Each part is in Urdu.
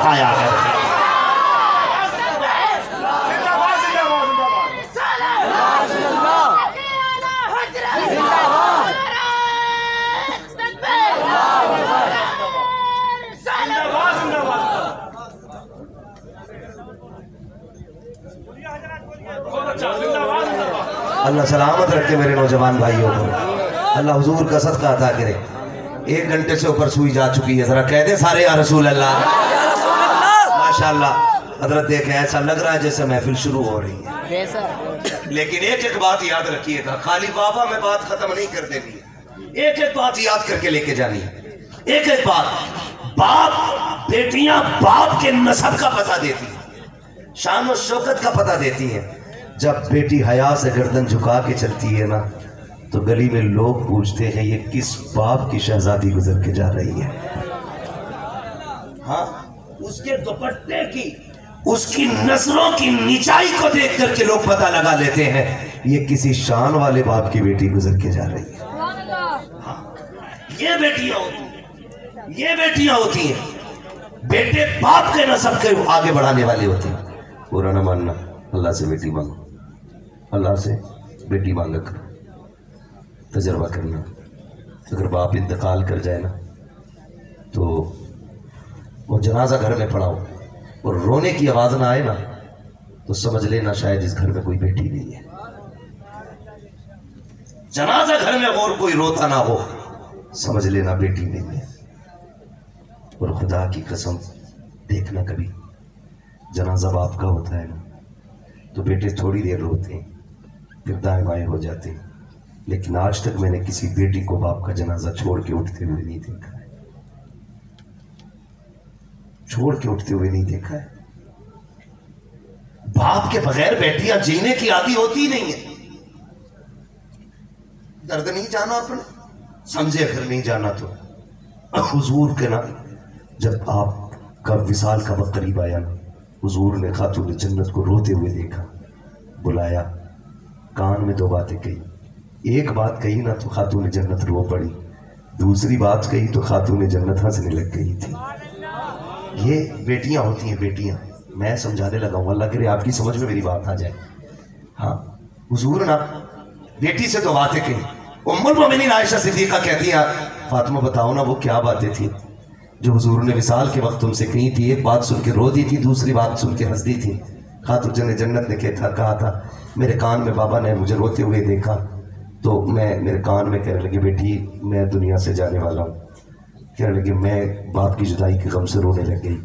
آیا ہے۔ اللہ سلامت رکھے میرے نوجوان بھائیوں کو، اللہ حضور کا صدقہ عطا کرے۔ 1 گھنٹے سے اوپر سوئی جا چکی ہے، ذرا کہہ دیں سارے یا رسول اللہ، ماشاءاللہ۔ حضرت دیکھیں ایسا لگ رہا ہے جیسے محفل شروع ہو رہی ہے، لیکن ایک بات یاد رکھیے گا، خالی بابا میں بات ختم نہیں کر دینی ہے، ایک بات یاد کر کے لے کے جانی ہے، ایک بات۔ باپ بیٹیاں باپ کے نسب کا پتہ دیتی ہیں، شان و شوکت کا پتہ دیتی ہیں۔ جب بیٹی حیا سے گردن جھکا کے چلتی ہے نا تو گلی میں لوگ پوچھتے ہیں یہ کس باپ کی شہزادی گزر کے جا رہی ہے۔ ہاں، اس کے دوپٹے کی، اس کی نظروں کی نیچائی کو دیکھ کر کے لوگ پتہ لگا لیتے ہیں یہ کسی شان والے باپ کی بیٹی گزر کے جا رہی ہے۔ ہاں، یہ بیٹیاں ہوتی ہیں، یہ بیٹیاں ہوتی ہیں، بیٹے باپ کے نسب کے آگے بڑھانے والے ہوتے ہیں۔ برا نہ ماننا، اللہ سے بیٹی مانگو، اللہ سے بیٹی مانگا کرو، تجربہ کرنا۔ اگر باپ انتقال کر جائے نا تو وہ جنازہ گھر میں پڑا ہو اور رونے کی آواز نہ آئے نا تو سمجھ لینا شاید اس گھر میں کوئی بیٹی نہیں ہے۔ جنازہ گھر میں اور کوئی روتا نہ ہو سمجھ لینا بیٹی نہیں ہے۔ اور خدا کی قسم دیکھنا، کبھی جنازہ باپ کا ہوتا ہے نا تو بیٹے تھوڑی دیر روتے ہیں پھر دائیں بائیں ہو جاتے ہیں، لیکن آج تک میں نے کسی بیٹی کو باپ کا جنازہ چھوڑ کے اٹھتے ہوئے نہیں دیکھا ہے، چھوڑ کے اٹھتے ہوئے نہیں دیکھا ہے۔ باپ کے بغیر بیٹیاں جینے کی عادی ہوتی نہیں ہے۔ درد نہیں جانا اپنا، سمجھے اگر نہیں جانا تو حضور کے نا جب آپ کا وصال کا وقت قریب آیا نا، حضور نے خاتون جنت کو روتے ہوئے دیکھا، بلایا، کان میں 2 باتیں کہی۔ ایک بات کہی نا تو خاتون جنت رو پڑی، دوسری بات کہی تو خاتون جنت ہنسنے لگ گئی تھی۔ یہ بیٹیاں ہوتی ہیں، بیٹیاں۔ میں سمجھانے لگا ہوں، اللہ کرے آپ کی سمجھ میں میری بات آ جائے۔ ہاں، حضور نا بیٹی سے 2 باتیں کہی۔ ام المومنین عائشہ صدیقہ کہتی ہیں فاطمہ بتاؤ نا وہ کیا باتیں تھیں جو حضور نے وصال کے وقت تم سے کہی تھی؟ ایک بات سن کے رو دی تھی، دوسری بات سن کے ہنس دی تھی۔ خاتون جنت نے کہا تھا میرے کان میں بابا نے مجھے روتے ہوئے دیکھا تو میرے کان میں کہنے لگے بیٹی میں دنیا سے جانے والا ہوں، کہنے لگے میں باپ کی جدائی کے غم سے رونے لگ گئی۔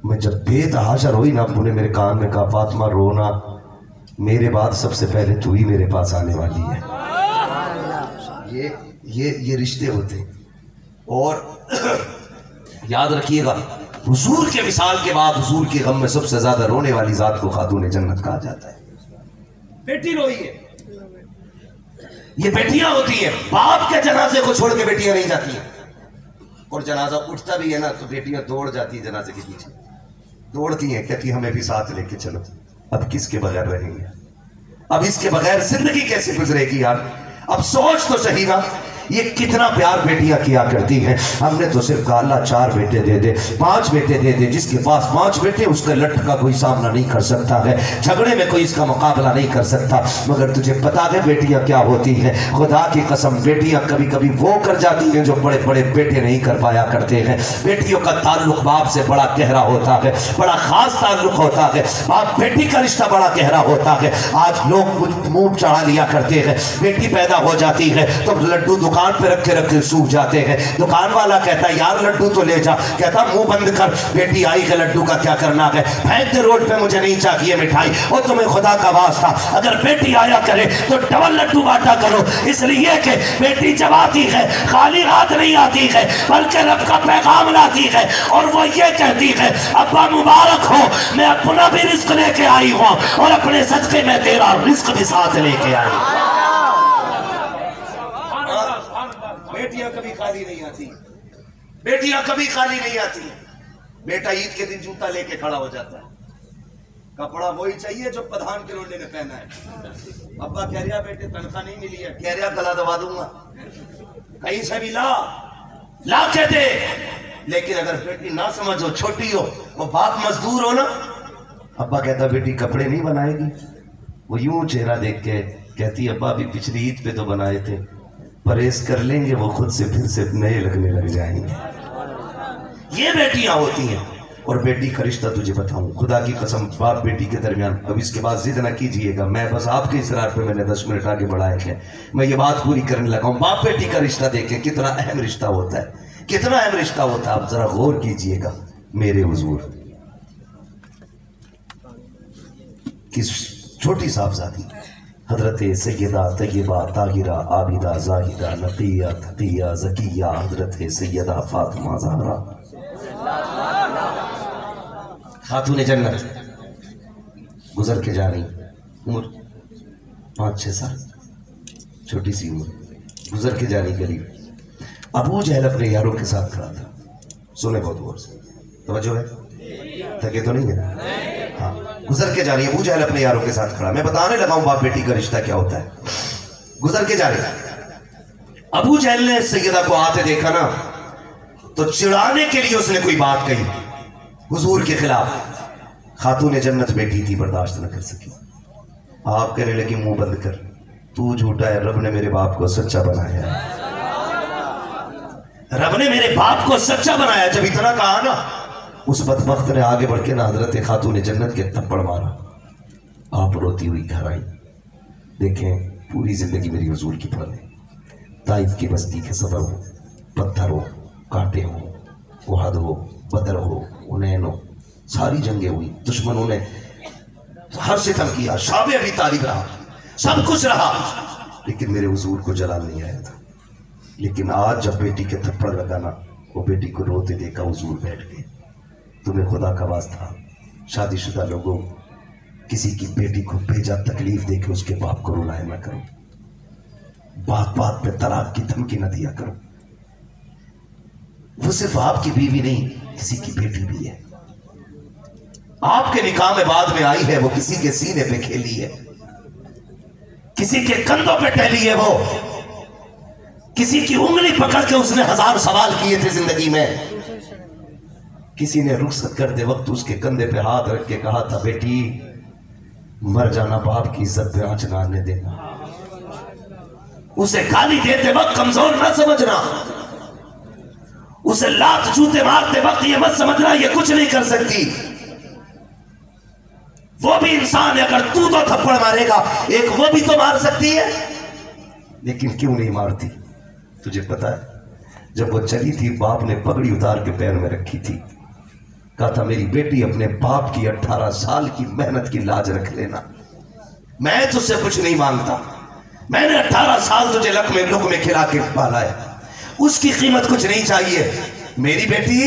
میں جب بے تحاشا روئی نا، ابو نے میرے کان میں کہا فاطمہ رونا، میرے بعد سب سے پہلے تو ہی میرے پاس آنے والی ہے۔ یہ رشتے ہوتے ہیں۔ اور یاد رکھیے گا حضور کے وصال کے بعد حضور کے غم میں سب سے زیادہ رونے والی ذات کو خاتون جنت کہا جاتا ہے۔ بیٹی روئی ہے، یہ بیٹیاں ہوتی ہیں۔ باپ کے جنازے کو چھوڑ کے بیٹیاں نہیں جاتی ہیں، اور جنازہ اٹھتا بھی ہے نا تو بیٹیاں دوڑ جاتی ہیں جنازے کے پیچھے، دوڑتی ہیں، کہتی ہمیں بھی ساتھ لے کے چلو۔ اب کس کے بغیر رہیں گے؟ اب اس کے بغیر زندگی کیسے گزرے گی یار؟ اب سوچ تو صحیح نا، یہ کتنا پیار بیٹیاں کیا کرتی ہیں۔ ہم نے تو صرف کہا اللہ 4 بیٹے دے دے، 5 بیٹے دے دے۔ جس کے پاس 5 بیٹے اس کے لٹ کا کوئی سامنا نہیں کر سکتا ہے، جھگڑے میں کوئی اس کا مقابلہ نہیں کر سکتا۔ مگر تجھے پتا ہے بیٹیاں کیا ہوتی ہیں؟ خدا کی قسم بیٹیاں کبھی کبھی وہ کر جاتی ہیں جو بڑے بڑے بیٹے نہیں کر پایا کرتے ہیں۔ بیٹیوں کا تعلق باپ سے بڑا گہرا ہوتا ہے، بڑا خاص تعلق ہوتا ہے، باپ بیٹی کا رشتہ بڑا گہرا ہوتا ہے۔ آج لوگ منہ چڑھا لیا کرتے ہیں، بیٹی پیدا ہو جاتی ہے تو لڈو دکان پہ رکھ کے سوکھ جاتے ہیں۔ دکان والا کہتا ہے یار لڈو تو لے جا، کہتا منہ بند کر، بیٹی آئی ہے لڈو کا کیا کرنا ہے، پھینک دے روڈ پہ، مجھے نہیں چاہیے مٹھائی۔ اور تمہیں خدا کا واسطہ اگر بیٹی آیا کرے تو ڈبل لڈو بانٹا کرو، اس لیے کہ بیٹی جب آتی ہے خالی ہاتھ نہیں آتی ہے بلکہ رب کا پیغام لاتی ہے، اور وہ یہ کہتی ہے ابا مبارک ہو، میں اپنا بھی رزق لے کے آئی ہوں اور اپنے صدقے میں تیرا رزق بھی ساتھ لے کے آئی ہوں۔ بیٹیاں کبھی خالی نہیں آتی، بیٹیاں کبھی خالی نہیں آتی۔ بیٹا عید کے دن جوتا لے کے کھڑا ہو جاتا ہے، کپڑا وہی چاہیے جو پدھان کے لوڈے نے پہنا ہے۔ ابا کہہ رہا بیٹے تنخواہ نہیں ملی ہے، کہہ رہا گلا دبا دوں گا، کہیں سے بھی لا کے دے۔ لیکن اگر بیٹی نہ سمجھ ہو، چھوٹی ہو، وہ باپ مزدور ہو نا، ابا کہتا بیٹی کپڑے نہیں بنائے گی، وہ یوں چہرہ دیکھ کے کہتی ابا ابھی پچھلی عید پہ تو بنائے تھے، پرہیز کر لیں گے وہ خود سے پھر سے نئے لگنے لگ جائیں گے۔ یہ بیٹیاں ہوتی ہیں۔ اور بیٹی کا رشتہ تجھے بتاؤں، خدا کی قسم، باپ بیٹی کے درمیان، اب اس کے بعد ضد نہ کیجئے گا، میں بس آپ کے اصرار پہ میں نے 10 منٹ آگے بڑھائے ہیں، میں یہ بات پوری کرنے لگا ہوں۔ باپ بیٹی کا رشتہ دیکھیں کتنا اہم رشتہ ہوتا ہے، کتنا اہم رشتہ ہوتا ہے، آپ ذرا غور کیجئے گا۔ میرے حضور کس چھوٹی صاحبزادی حضرت سیدہ طیبہ طاہرہ عابدہ زاہدہ نقیہ تقیہ زکیہ حضرت سیدہ فاطمہ زہرا خاتون جنت گزر کے جا رہی، عمر 5-6 سال، چھوٹی سی عمر، گزر کے جا رہی قریب۔ ابو جہل اپنے یاروں کے ساتھ کھڑا تھا، سنے بہت غور سے، توجہ ہے، تھکے تو نہیں ہے؟ ہاں، گزر کے جا رہی ہے، ابو جہل اپنے یاروں کے ساتھ کھڑا۔ میں بتانے لگا ہوں باپ بیٹی کا رشتہ کیا ہوتا ہے۔ گزر کے جا رہی ہے، ابو جہل نے سیدہ کو آتے دیکھا نا تو چڑھانے کے لیے اس نے کوئی بات کہی حضور کے خلاف۔ خاتون جنت بیٹی تھی، برداشت نہ کر سکی، آپ کہنے لگی منہ بند کر، تو جھوٹا ہے، رب نے میرے باپ کو سچا بنایا ہے، رب نے میرے باپ کو سچا بنایا۔ جب اتنا کہا نا، اس بدبخت نے آگے بڑھ کے نا حضرت خاتون جنت کے تھپڑ مارا، آپ روتی ہوئی گھر آئی۔ دیکھیں پوری زندگی میری حضور کی پڑھ ہے، طائف کی بستی کے سفر ہو، پتھر ہو، کانٹے ہو، احد ہو، بدر ہو، حنین ہو، ساری جنگیں ہوئی، دشمنوں نے ہر ستم کیا، شعب ابی طالب رہا، سب کچھ رہا، لیکن میرے حضور کو جلال نہیں آیا تھا۔ لیکن آج جب بیٹی کے تھپڑ لگانا، وہ بیٹی کو روتے دیکھا، حضور بیٹھ گئے۔ تمہیں خدا کا واسطہ شادی شدہ لوگوں، کسی کی بیٹی کو بھیجا تکلیف دے کے اس کے باپ کو رلایا نہ کرو، بات بات پہ طلاق کی دھمکی نہ دیا کرو۔ وہ صرف آپ کی بیوی نہیں، کسی کی بیٹی بھی ہے، آپ کے نکاح میں بعد میں آئی ہے، وہ کسی کے سینے پہ کھیلی ہے، کسی کے کندھوں پہ ٹہلی ہے، وہ کسی کی انگلی پکڑ کے اس نے 1000 سوال کیے تھے زندگی میں۔ کسی نے رخصت کرتے وقت اس کے کندھے پہ ہاتھ رکھ کے کہا تھا، بیٹی مر جانا، باپ کی عزت پہ آنچ نہ آنے دینا، اسے گالی دیتے وقت کمزور نہ سمجھنا، اسے لات جوتے مارتے وقت یہ مت سمجھنا یہ کچھ نہیں کر سکتی، وہ بھی انسان ہے، اگر تو تھپڑ مارے گا ایک وہ بھی تو مار سکتی ہے، لیکن کیوں نہیں مارتی؟ تجھے پتا ہے جب وہ چلی تھی، باپ نے پگڑی اتار کے پیر میں رکھی تھی، کہا تھا میری بیٹی اپنے باپ کی 18 سال کی محنت کی لاج رکھ لینا، میں تجھ سے کچھ نہیں مانگتا، میں نے 18 سال تجھے لقمے کھلا کے پالا ہے، اس کی قیمت کچھ نہیں چاہیے، میری بیٹی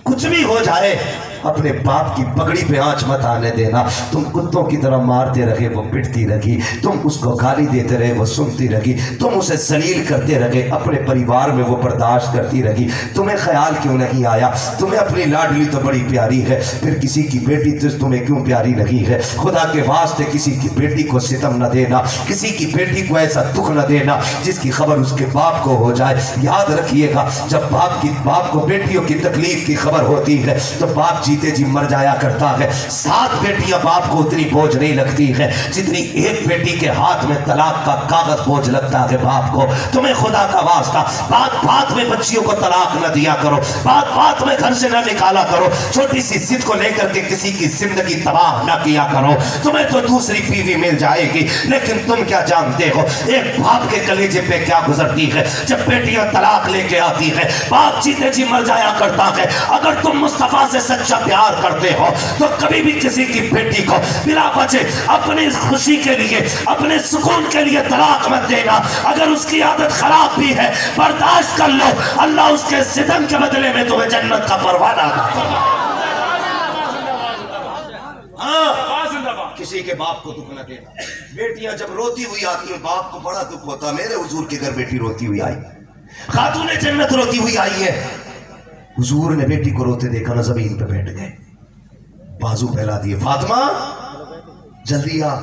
کچھ بھی ہو جائے اپنے باپ کی پگڑی پہ آنچ مت آنے دینا، تم کتوں کی طرح مارتے رہے وہ پٹتی رہی، تم اس کو گالی دیتے رہے وہ سنتی رہی، تم اسے ذلیل کرتے رہے اپنے پریوار میں وہ برداشت کرتی رہی، تمہیں خیال کیوں نہیں آیا تمہیں اپنی لاڈلی تو بڑی پیاری ہے، پھر کسی کی بیٹی تمہیں کیوں پیاری نہیں ہے؟ خدا کے واسطے کسی کی بیٹی کو ستم نہ دینا، کسی کی بیٹی کو ایسا دکھ نہ دینا جس کی خبر اس کے باپ کو ہو جائے۔ یاد رکھیے گا جب باپ کو بیٹیوں کی تکلیف کی خبر ہوتی ہے تو باپ جیتے جی مر جایا کرتا ہے۔ 7 بیٹیاں باپ کو اتنی بوجھ نہیں لگتی ہے جتنی ایک بیٹی کے ہاتھ میں طلاق کا کاغذ بوجھ لگتا ہے باپ کو۔ تمہیں خدا کا واسطہ بات میں بچیوں کو طلاق نہ دیا کرو، بات میں گھر سے نہ نکالا کرو، چھوٹی سی ضد کو لے کر کے کسی کی زندگی تباہ نہ کیا کرو۔ تمہیں تو دوسری بیوی مل جائے گی لیکن تم کیا جانتے ہو ایک باپ کے کلیجے پہ کیا گزرتی ہے جب بیٹیاں طلاق لے کے آتی ہے، باپ جیتے جی مر جایا کرتا ہے۔ اگر تم مصطفیٰ سے سچا پیار کرتے ہو تو کبھی بھی کسی کی بیٹی کو بلا وجہ اپنی خوشی کے لیے اپنے سکون کے لیے طلاق مت دینا۔ اگر اس کی عادت خراب بھی ہے برداشت کر لو، اللہ اس کے ستم کے بدلے میں تمہیں جنت کا پروانہ عطا فرمائے۔ کسی کے باپ کو دکھ نہ دینا۔ بیٹیاں جب روتی ہوئی آتی ہیں باپ کو بڑا دکھ ہوتا۔ میرے حضور کے گھر بیٹی روتی ہوئی آئی، خاتون جنت روتی ہوئی آئی ہے، حضور نے بیٹی کو روتے دیکھا نا زمین پہ بیٹھ گئے، بازو پھیلا دیے، فاطمہ جلدی آ،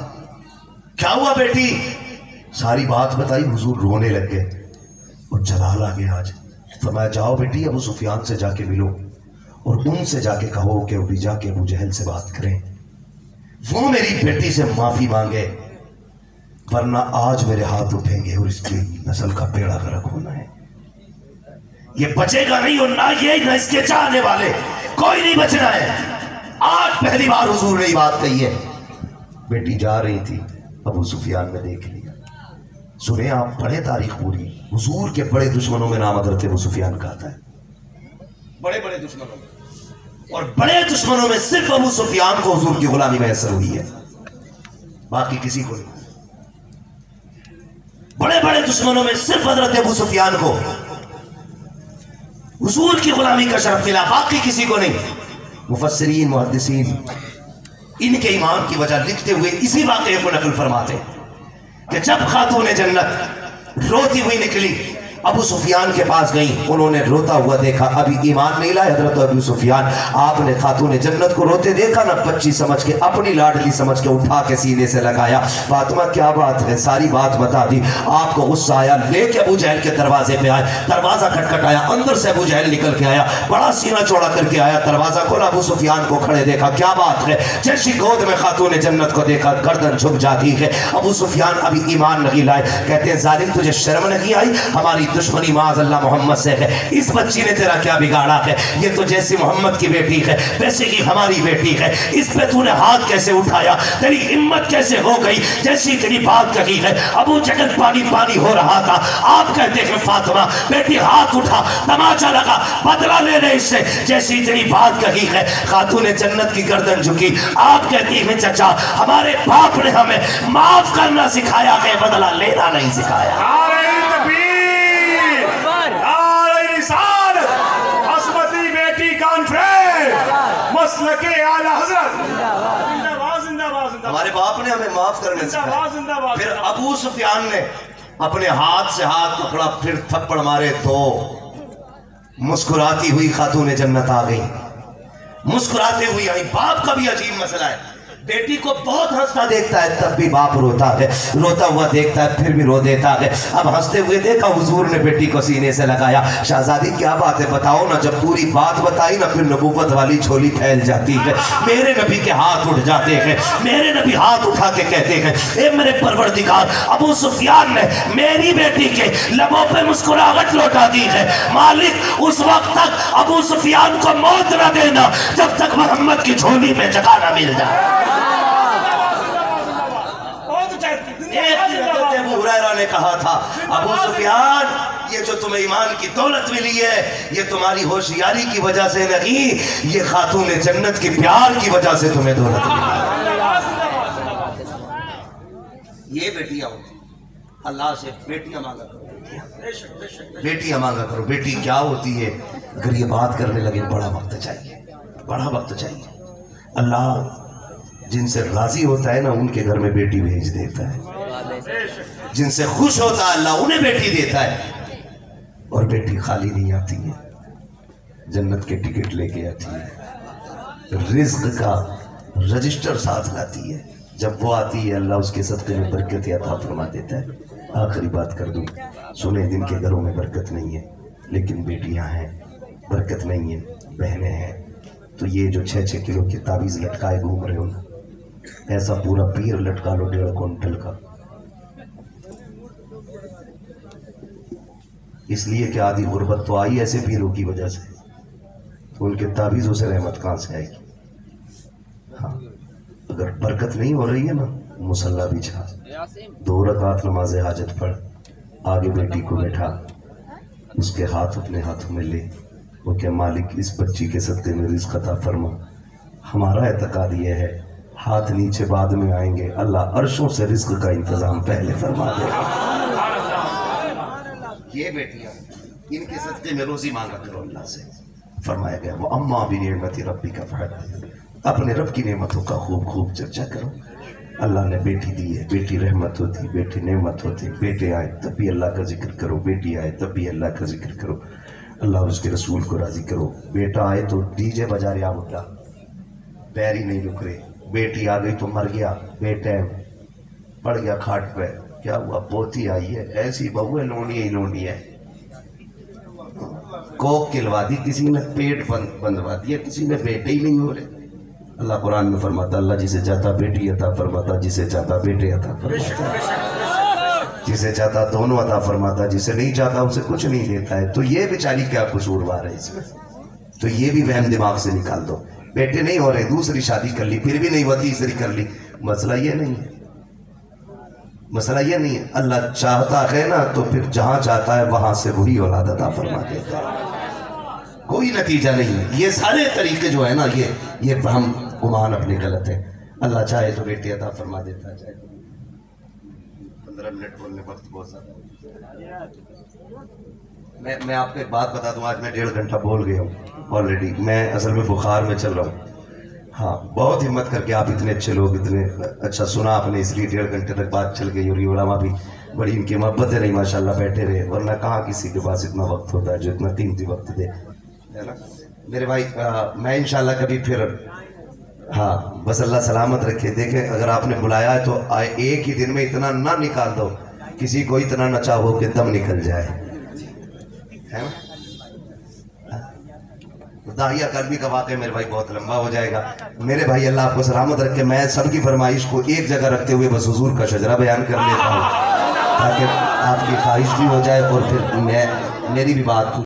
کیا ہوا بیٹی؟ ساری بات بتائی، حضور رونے لگ گئے، اور جلال آ گیا آج فرمایا جاؤ بیٹی ابو سفیان سے جا کے ملو اور ان سے جا کے کہو کہ ابھی جا کے ابو جہل سے بات کریں، وہ میری بیٹی سے معافی مانگے، ورنہ آج میرے ہاتھ اٹھیں گے اور اس کی نسل کا بیڑا غرق ہونا ہے، یہ بچے گا نہیں، اور نہ یہ نہ اس کے چاہنے والے، کوئی نہیں بچنا ہے۔ آج پہلی بار حضور نے یہ بات کہی ہے۔ بیٹی جا رہی تھی، ابو سفیان نے دیکھ لیا۔ سنیں آپ، پڑھیں تاریخ پوری، حضور کے بڑے دشمنوں میں نام حضرت ابو سفیان کا آتا ہے، بڑے بڑے دشمنوں میں، اور بڑے دشمنوں میں صرف ابو سفیان کو حضور کی غلامی میسر ہوئی ہے، باقی کسی کو نہیں۔ بڑے بڑے دشمنوں میں صرف حضرت ابو سفیان کو حضور کی غلامی کا شرف ملا، باقی کسی کو نہیں۔ مفسرین محدثین ان کے ایمان کی وجہ لکھتے ہوئے اسی واقعے کو نقل فرماتے کہ جب خاتون جنت روتی ہوئی نکلی، ابو سفیان کے پاس گئیں، انہوں نے روتا ہوا دیکھا، ابھی ایمان نہیں لائے حضرت ابو سفیان، آپ نے خاتون جنت کو روتے دیکھا نا، بچی سمجھ کے، اپنی لاڈلی سمجھ کے اٹھا کے سینے سے لگایا، فاطمہ کیا بات ہے، ساری بات بتا دی۔ آپ کو غصہ آیا، لے کے ابو جہل کے دروازے پہ آئے، دروازہ کھٹکھٹایا، اندر سے ابو جہل نکل کے آیا، بڑا سینہ چوڑا کر کے آیا، دروازہ کھولا، ابو سفیان کو کھڑے دیکھا، کیا بات ہے، جیسی گود میں خاتون جنت کو دیکھا گردن جھک جاتی ہے۔ ابو سفیان ابھی ایمان نہیں لائے، کہتے ہیں ظالم تجھے شرم نہیں آئی، ہماری دشمنی معاذ اللہ محمد سے ہے، اس بچی نے تیرا کیا بگاڑا ہے، یہ تو جیسی محمد کی بیٹی ہے ویسے ہی ہماری بیٹی ہے، اس پہ تو نے ہاتھ کیسے اٹھایا، تیری ہمت کیسے ہو گئی، جیسی تیری بات کہی ہے۔ ابو جہل پانی پانی ہو رہا تھا، آپ کہتے ہیں فاطمہ بیٹی ہاتھ اٹھا، تماچا لگا، بدلہ لے لے اس سے، جیسی تیری بات کہی ہے۔ خاتون جنت کی گردن جھکی، آپ کہتی ہیں چچا ہمارے باپ نے ہمیں معاف کرنا سکھایا ہے، بدلہ لینا نہیں سکھایا۔ ہمارے باپ نے ہمیں معاف کرنے سکھایا۔ پھر ابو سفیان نے اپنے ہاتھ سے ہاتھ پکڑا، پھر تھپڑ مارے تو مسکراتی ہوئی خاتون جنت آ گئی، مسکراتے ہوئی آئی۔ باپ کا بھی عجیب مسئلہ ہے، بیٹی کو بہت ہنستا دیکھتا ہے تب بھی باپ روتا ہے، روتا ہوا دیکھتا ہے پھر بھی رو دیتا ہے۔ اب ہنستے ہوئے دیکھا حضور نے بیٹی کو سینے سے لگایا، شہزادی کیا بات ہے بتاؤ نا، جب پوری بات بتائی نا پھر نبوت والی جھولی پھیل جاتی ہے، میرے نبی کے ہاتھ اٹھ جاتے ہیں، میرے نبی ہاتھ اٹھا کے کہتے ہیں اے میرے پروردگار، ابو سفیان نے میری بیٹی کے لبوں پہ مسکراہٹ لوٹا دی ہے، مالک اس وقت تک ابو سفیان کو موت نہ دینا جب تک محمد کی جھولی میں جگہ نہ مل جائے۔ ابو ہریرہ نے کہا تھا ابو سفیان یہ جو تمہیں ایمان کی دولت ملی ہے یہ تمہاری ہوشیاری کی وجہ سے نہیں، یہ خاتون جنت کی پیار کی وجہ سے تمہیں دولت ملی۔ یہ بیٹیاں ہوتی اللہ سے بیٹیاں مانگا کرو، بیٹیاں مانگا کرو۔ بیٹی کیا ہوتی ہے اگر یہ بات کرنے لگے بڑا وقت چاہیے، بڑا وقت چاہیے۔ اللہ جن سے راضی ہوتا ہے نا ان کے گھر میں بیٹی بھیج دیتا ہے، جن سے خوش ہوتا ہے اللہ انہیں بیٹی دیتا ہے، اور بیٹی خالی نہیں آتی ہے، جنت کے ٹکٹ لے کے آتی ہے، رزق کا رجسٹر ساتھ لاتی ہے، جب وہ آتی ہے اللہ اس کے صدقے میں برکت عطا فرما دیتا ہے۔ آخری بات کر دوں، سنیں جن کے گھروں میں برکت نہیں ہے لیکن بیٹیاں ہیں، برکت نہیں ہے، بہنیں ہیں، تو یہ جو 6-6 کلو کی تعویذ لٹکائے گھوم رہے ہو نا، ایسا پورا پیر لٹکا لو 1.5 کوئنٹل کا، اس لیے کہ آدھی غربت تو آئی ایسے پیروں کی وجہ سے، تو ان کے تعویذوں سے رحمت کہاں سے آئے گی۔ ہاں اگر برکت نہیں ہو رہی ہے نا، مصلی بچھا، 2 رکعت نماز حاجت پڑھ، آگے بیٹی کو بیٹھا، اس کے ہاتھ اپنے ہاتھوں میں لے، وہ کہ مالک اس بچی کے صدقے میں رزق عطا فرما۔ ہمارا اعتقاد یہ ہے ہاتھ نیچے بعد میں آئیں گے، اللہ عرشوں سے رزق کا انتظام پہلے فرما دے گا۔ یہ بیٹیاں ان کے صدقے میں روزی مانگا کرو اللہ سے، فرمایا گیا وہ اما بنعمت ربک فحدث، اپنے رب کی نعمتوں کا خوب خوب چرچا کرو۔ اللہ نے بیٹی دی ہے، بیٹی رحمت ہوتی، بیٹی نعمت ہوتی، بیٹے آئے تب بھی اللہ کا ذکر کرو، بیٹی آئے تب بھی اللہ کا ذکر کرو، اللہ اور اس کے رسول کو راضی کرو۔ بیٹا آئے تو ڈی جے بجا رہا ہوتا، پیر ہی نہیں رک رہے، بیٹی آ گئی تو مر گیا، بے ٹائم پڑ گیا کھاٹ پہ، کیا ہوا پوتی آئی ہے، ایسی بہو ہے لونی ہی لونی ہے، کوک کھلوا دی کسی نے، پیٹ بندوا دیا کسی نے، بیٹے ہی نہیں ہو رہے۔ اللہ قرآن میں فرماتا اللہ جسے چاہتا بیٹی عطا فرماتا، جسے چاہتا بیٹے عطا فرماتا، جسے چاہتا دونوں عطا فرماتا، جسے نہیں چاہتا اسے کچھ نہیں دیتا ہے۔ تو یہ بیچاری کیا قصوروار ہے اس میں؟ تو یہ بھی وہم دماغ سے نکال دو۔ بیٹے نہیں ہو رہے، دوسری شادی کر لی، پھر بھی نہیں ہوا، تیسری کر لی۔ مسئلہ یہ نہیں ہے، مسئلہ یہ نہیں ہے۔ اللہ چاہتا ہے نا تو پھر جہاں چاہتا ہے وہاں سے وہی اولاد عطا فرما دیتا ہے، کوئی نتیجہ نہیں ہے۔ یہ سارے طریقے جو ہے نا یہ فہم گمان اپنے غلط ہے۔ اللہ چاہے تو بیٹے عطا فرما دیتا ہے، چاہے 15 منٹ بولنے وقت بہت زیادہ۔ میں آپ کو ایک بات بتا دوں، آج میں 1.5 گھنٹہ بول گیا ہوں آلریڈی۔ میں اصل میں بخار میں چل رہا ہوں۔ ہاں بہت ہمت کر کے آپ اتنے اچھے لوگ، اتنے اچھا سنا آپ نے، اس لیے 1.5 گھنٹے تک بات چل گئی، اور یہ علماء بھی بڑی ان کی محبت ہے، نہیں ماشاءاللہ بیٹھے رہے، ورنہ کہاں کسی کے پاس اتنا وقت ہوتا ہے جو اتنا قیمتی وقت دے، ہے نا میرے بھائی۔ میں انشاءاللہ کبھی پھر، ہاں بس اللہ سلامت رکھے۔ دیکھیں اگر آپ نے بلایا ہے تو ایک ہی دن میں اتنا نہ نکال دو، کسی کو اتنا نہ چاہو کہ دم نکل جائے، ہے نا؟ داہیہ کربی کا واقعہ میرے بھائی بہت لمبا ہو جائے گا۔ میرے بھائی اللہ آپ کو سلامت رکھے۔ میں سب کی فرمائش کو ایک جگہ رکھتے ہوئے بس حضور کا شجرہ بیان کر لیتا ہوں تاکہ آپ کی خواہش بھی ہو جائے اور پھر میری بھی بات